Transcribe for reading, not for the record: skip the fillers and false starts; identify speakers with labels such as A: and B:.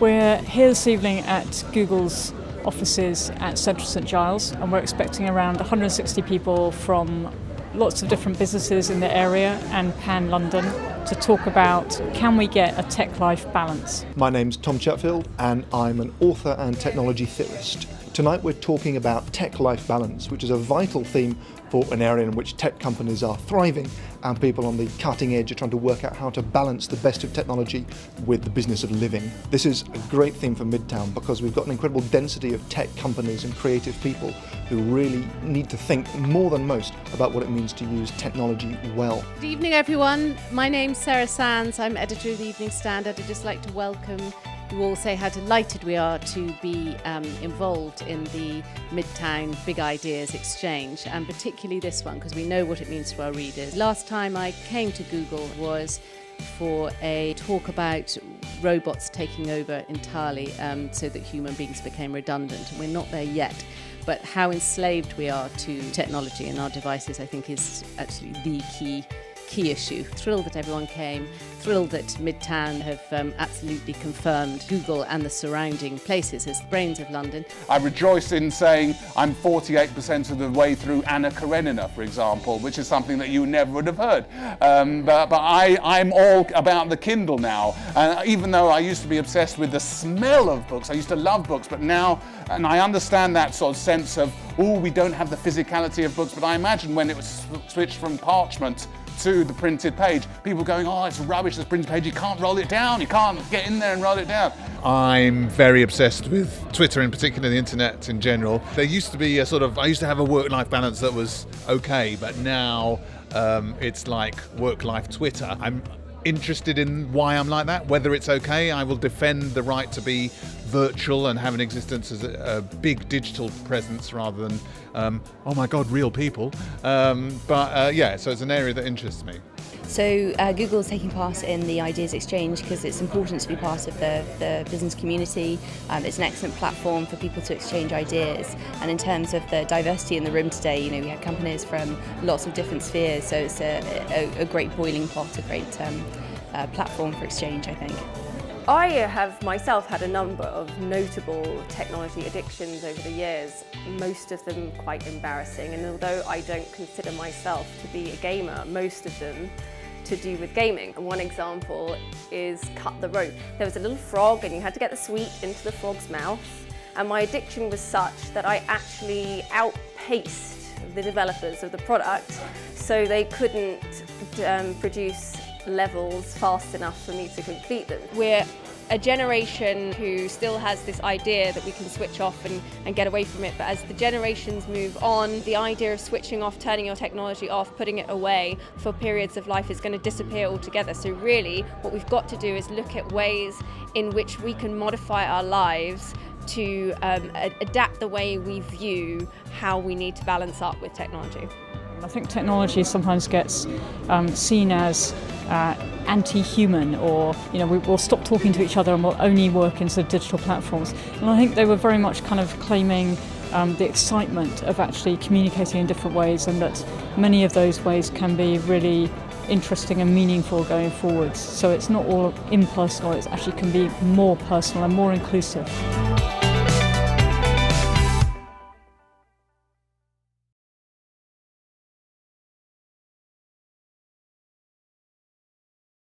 A: We're here this evening at Google's offices at Central St Giles, and we're expecting around 160 people from lots of different businesses in the area and Pan London to talk about, can we get a tech-life balance?
B: My name's Tom Chatfield and I'm an author and technology theorist. Tonight we're talking about tech-life balance, which is a vital theme for an area in which tech companies are thriving and people on the cutting edge are trying to work out how to balance the best of technology with the business of living. This is a great theme for Midtown because we've got an incredible density of tech companies and creative people who really need to think more than most about what it means to use technology well.
C: Good evening everyone, my name's Sarah Sands, I'm editor of the Evening Standard. I'd just like to welcome you all, say how delighted we are to be involved in the Midtown Big Ideas Exchange, and particularly this one because we know what it means to our readers. Last time I came to Google was for a talk about robots taking over entirely so that human beings became redundant, and we're not there yet. But how enslaved we are to technology and our devices, I think, is actually the key issue. Thrilled that everyone came, thrilled that Midtown have absolutely confirmed Google and the surrounding places as the brains of London.
D: I rejoice in saying I'm 48% of the way through Anna Karenina, for example, which is something that you never would have heard. But I'm all about the Kindle now. Even though I used to be obsessed with the smell of books, I used to love books, but now, and I understand that sort of sense of, oh, we don't have the physicality of books, but I imagine when it was switched from parchment to the printed page, people going, oh, it's rubbish, this printed page, you can't roll it down, you can't get in there and roll it down.
E: I'm very obsessed with Twitter, in particular, the internet in general. There used to be I used to have a work-life balance that was okay, but now it's like work-life Twitter. I'm interested in why I'm like that, whether it's okay. I will defend the right to be virtual and have an existence as a big digital presence rather than, oh my God, real people. Yeah, so it's an area that interests me.
F: So Google is taking part in the Ideas Exchange because it's important to be part of the business community. It's an excellent platform for people to exchange ideas. And in terms of the diversity in the room today, we have companies from lots of different spheres. So it's a great boiling pot, a great platform for exchange, I think.
G: I have myself had a number of notable technology addictions over the years, most of them quite embarrassing, and although I don't consider myself to be a gamer, most of them to do with gaming. And one example is cut the rope. There was a little frog and you had to get the sweet into the frog's mouth, and my addiction was such that I actually outpaced the developers of the product, so they couldn't produce levels fast enough for me to complete them.
H: We're a generation who still has this idea that we can switch off and get away from it, but as the generations move on, the idea of switching off, turning your technology off, putting it away for periods of life is going to disappear altogether. So really what we've got to do is look at ways in which we can modify our lives to adapt the way we view how we need to balance up with technology.
A: I think technology sometimes gets seen as anti-human, or we'll stop talking to each other and we'll only work in sort of digital platforms. And I think they were very much kind of claiming the excitement of actually communicating in different ways, and that many of those ways can be really interesting and meaningful going forwards. So it's not all impersonal, it actually can be more personal and more inclusive.